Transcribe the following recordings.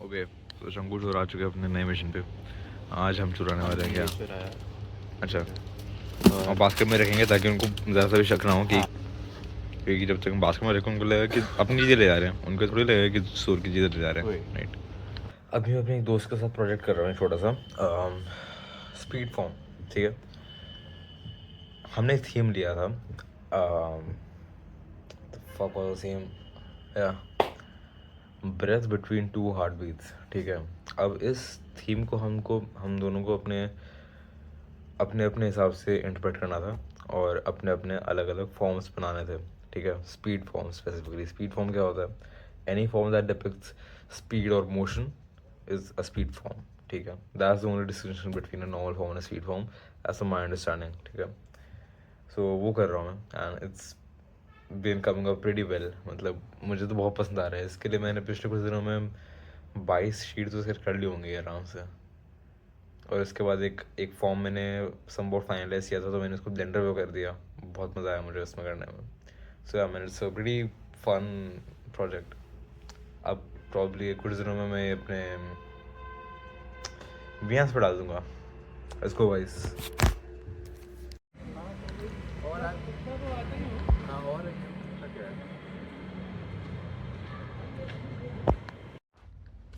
Okay, तो शंकु चोर आ चुके हैं अपने नए मिशन पे। आज हम चुराने वाले हैं क्या? अच्छा, और बास्केट में रखेंगे ताकि उनको ज़्यादा भी शक ना हो कि क्योंकि जब तक हम बास्केट में रखें उनको लगेगा कि अपनी चीज़ें ले जा रहे हैं, उनको थोड़ी लगेगा कि चोर की चीज़ें ले जा रहे हैं, राइट। अभी मैं अपने एक दोस्त के साथ प्रोजेक्ट कर रहा हूँ छोटा सा स्पीड फॉर्म, ठीक है। हमने एक थीम लिया था, breath between two heart beats, ठीक है। अब इस थीम को हम दोनों को अपने अपने अपने हिसाब से इंटरप्रेट करना था और अपने अपने अलग अलग फॉर्म्स बनाने थे, ठीक है। Speed form, specifically speed form क्या होता है? Any form that depicts speed और motion is a speed form, ठीक है। That's the only distinction between a normal form and speed form as a my understanding, ठीक है। सो वो कर रहा हूँ मैं and it's been coming up pretty well. मतलब मुझे तो बहुत पसंद आ रहा है। इसके लिए मैंने पिछले कुछ दिनों में 22 शीट तो कर ली होंगी आराम से। और इसके बाद एक एक फॉर्म मैंने समवॉट फाइनलाइज किया था, तो मैंने उसको ब्लेंडर में कर दिया। बहुत मज़ा आया मुझे उसमें करने में। सो या मैंने it's a pretty fun project. अब प्रॉब्ली कुछ दिनों में मैं अपने वीएंस पर डाल दूँगा। Let's go guys.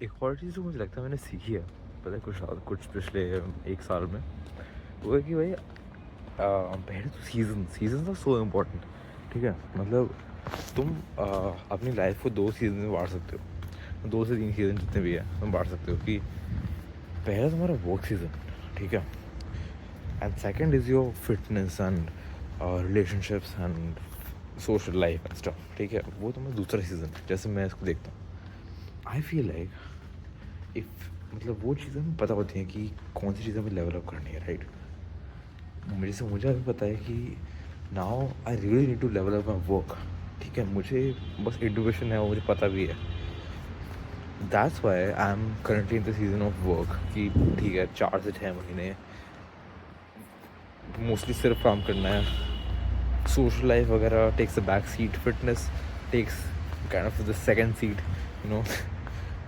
एक और चीज़ जो मुझे लगता है मैंने सीखी है, पता है, कुछ पिछले एक साल में, वो है कि भाई पहले तो सीजन सो इम्पोर्टेंट, ठीक है। मतलब तुम अपनी लाइफ को 2 सीजन में बांट सकते हो, 2 से 3 सीजन जितने भी है तुम बांट सकते हो। कि पहला तुम्हारा वर्क सीजन, ठीक है, and second is your fitness and relationships and social life and stuff, ठीक है। वो तुम्हारा दूसरा सीज़न, जैसे मैं इसको देखता हूँ। आई फील लाइक इफ मतलब वो चीज़ें हमें पता होती हैं कि कौन सी चीज़ें हमें लेवल अप करनी है, राइट। मुझे अभी पता है कि now I really need to level up my work, ठीक है। मुझे बस एडुकेशन है, वो मुझे पता भी है। That's why I am currently in the season of work कि ठीक है 4 से 6 महीने मोस्टली सिर्फ काम करना है। सोशल लाइफ वगैरह takes a back seat, fitness takes kind of the second seat, you know.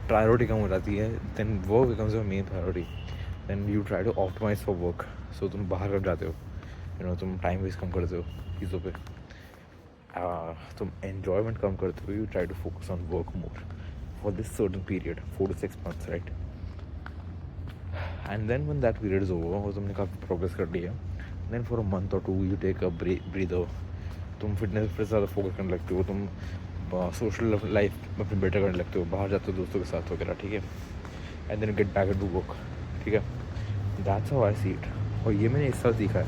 Priority कम हो जाती है, then work becomes your main priority, then you try to optimize for work. So तुम बाहर कब जाते हो, यू नो, तुम टाइम वेस्ट कम करते हो चीज़ों पे, तुम एन्जॉयमेंट कम करते हो, you try to focus on work more for this certain period 4 to 6 months, right. And then when that period is over और तुमने काफ़ी प्रोग्रेस कर लिया, देन फॉर अ मंथ और 2 यू टेक अ ब्रीदर। तुम फिटनेस पर ज़्यादा focus करने लगते हो, तुम सोशल लाइफ अपनी बेटर करने लगते हो, बाहर जाते हो दोस्तों के साथ वगैरह, ठीक है। And then get back to work, ठीक है। That's how I see it. और ये मैंने इस साल सीखा है।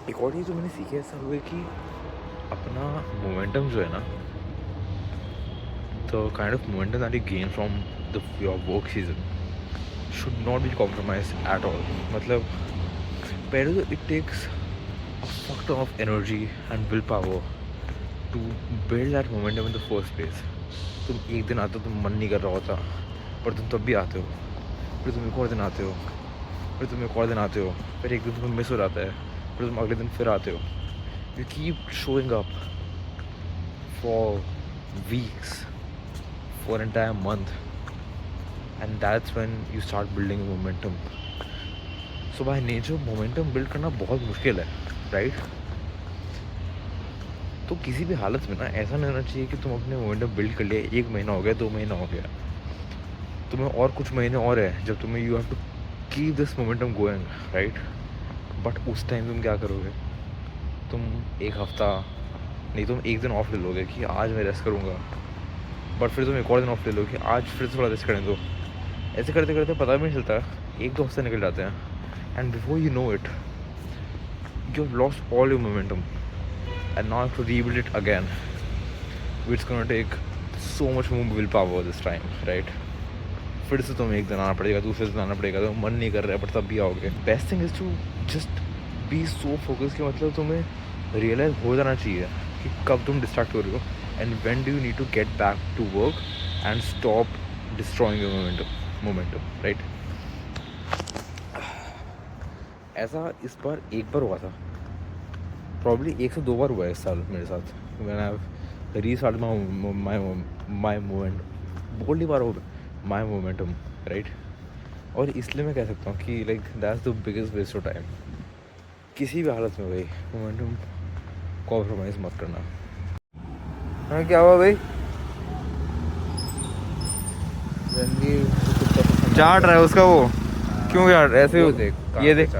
एक और चीज़ जो मैंने सीखी है इस साल हुए कि अपना मोमेंटम जो है ना, the kind of momentum that you gain from your work season should not be compromised at all. मतलब पहले तो it takes a fuck ton of energy and willpower to build that momentum in the first place. तुम एक दिन आते हो, तुम मन नहीं कर रहा होता, पर तुम तब भी आते हो, फिर तुम एक और दिन आते हो, फिर तुम एक और दिन आते हो, फिर एक दिन तुम्हें मिस हो जाता है, फिर तुम अगले दिन फिर आते हो। You keep showing up for weeks, for an entire month, and that's when you start building momentum. So by nature momentum build करना बहुत मुश्किल है, राइट। तो किसी भी हालत में ना ऐसा नहीं होना चाहिए कि तुम अपने मोमेंटम बिल्ड कर लिया, 1 महीना हो गया, 2 महीना हो गया, तुम्हें और कुछ महीने और है जब तुम्हें you have to keep this momentum going, right. But उस टाइम तुम क्या करोगे? तुम एक हफ्ता नहीं, तुम एक दिन ऑफ ले लोगे कि आज मैं रेस्ट करूँगा, बट फिर तुम एक और दिन ऑफ ले लो कि आज फिर से थोड़ा रेस्ट करने दो। ऐसे करते करते पता भी नहीं चलता, 1-2 हफ्ते निकल जाते हैं, and before you know it you have lost all your momentum and now have to rebuild it again, which gonna take so much more willpower this time, right. फिर से तुम्हें एक दिन आना पड़ेगा, दूसरे दिन आना पड़ेगा, तो मन नहीं कर रहा है बट तब भी आओगे। Best thing is to just be so focus कि मतलब तुम्हें रियलाइज़ हो जाना चाहिए कि कब तुम डिस्ट्रैक्ट हो रहे हो and when do you need to get back to work and stop destroying your momentum. Momentum, right? ऐसा इस बार एक बार हुआ था, प्रॉब्ली 1 से 2 बार हुआ है इस साल मेरे साथ। मैंने रीस्टार्ट माई मोमेंट, बोल्ड बार हो माई मोमेंटम, राइट? और इसलिए मैं कह सकता हूँ कि like that's the biggest waste of time. किसी भी हालत में भाई मोमेंटम कॉम्प्रोमाइज़ मत करना। हाँ, क्या हुआ भाई? चाट रहा है उसका वो। क्यों यार ऐसे? ये देख,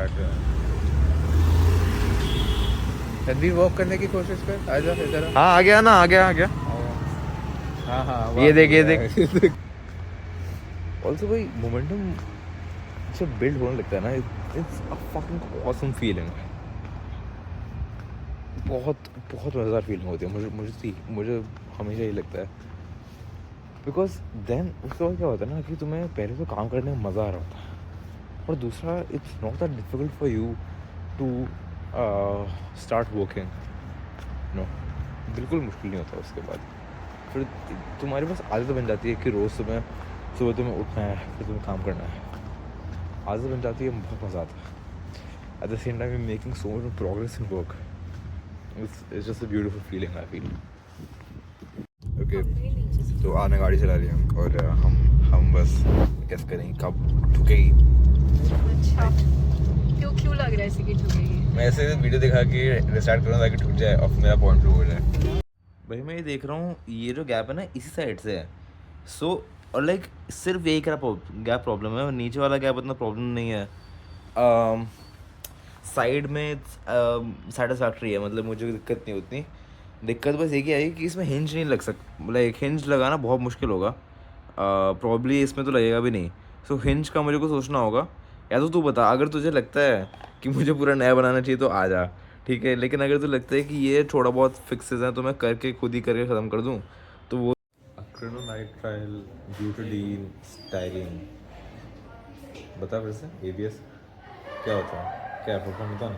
रणवीर वॉक करने की कोशिश कर, आजा इधर। हाँ आ गया ना, आ गया। हाँ ये देख। ऑल्सो भाई मोमेंटम जब बिल्ड होने लगता है ना, it's a fucking awesome feeling. बहुत बहुत मज़ेदार फीलिंग होती है। मुझे हमेशा यही लगता है, बिकॉज देन उसके बाद क्या होता है ना कि तुम्हें पहले तो काम करने में मज़ा आ रहा होता है, और दूसरा it's not that difficult for you to start working. No, बिल्कुल मुश्किल नहीं होता उसके बाद। फिर तुम्हारे पास आदत बन जाती है कि रोज़ सुबह तुम्हें उठना है, फिर तुम्हें काम करना है। आदत बन जाती है, बहुत मज़ा आता है। At the same time making so much progress in work, it's just a beautiful feeling I feel. Okay, तो आने गाड़ी चला रही हम, और हम बस गेस करें कब ठुकेगी। अच्छा, क्यों लग रहा है ऐसे कि ठुकेगी? मैं ऐसे वीडियो दिखा के रिस्टार्ट करूँ ताकि ठुक जाए और मेरा पॉइंट प्रूव हो जाए। भाई मैं ये देख रहा हूँ, ये जो गैप है ना इसी साइड से है। सो और लाइक सिर्फ एक गैप प्रॉब्लम है, और नीचे वाला गैप उतना प्रॉब्लम नहीं है। साइड में सेटिस्फैक्ट्री है, मतलब मुझे दिक्कत नहीं उतनी। दिक्कत बस एक ही आई कि इसमें हिंज नहीं लग मतलब एक हिंज लगाना बहुत मुश्किल होगा। प्रॉब्ली इसमें तो लगेगा भी नहीं। सो हिंज का मुझे को सोचना होगा, या तो तू बता, अगर तुझे लगता है कि मुझे पूरा नया बनाना चाहिए तो आ जा, ठीक है। लेकिन अगर तुझे लगता है कि ये थोड़ा बहुत फिक्सेस हैं तो मैं खुद ही करके ख़त्म कर दूँ, तो वो एक्रिलोनाइट्राइल ब्यूटाडीन स्टाइलिंग, बता फिर से। ABS क्या होता है? क्या है फुल बता ना।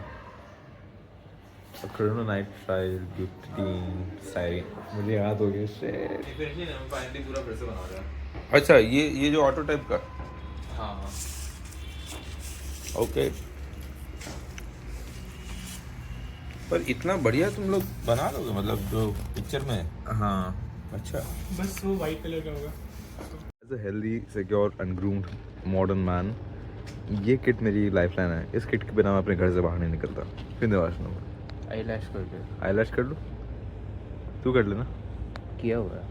एक्रिलोनाइट्राइल ब्यूटाडीन स्टाइलिंग, मुझे याद हो गया। फाइनली पूरा फिर से बना रहा है। अच्छा, ये जो ऑटो टाइप का। हाँ ओके। पर इतना बढ़िया तुम लोग बना लोगे, मतलब जो पिक्चर में? हाँ अच्छा, बस वो वाइट कलर का होगा। As a healthy secure ungroomed modern man, ये किट मेरी लाइफलाइन है। इस किट के बिना मैं अपने घर से बाहर नहीं निकलता। फिर आई लैश कर दे। आई लैश कर लूँ? तू कर लेना। किया हुआ है।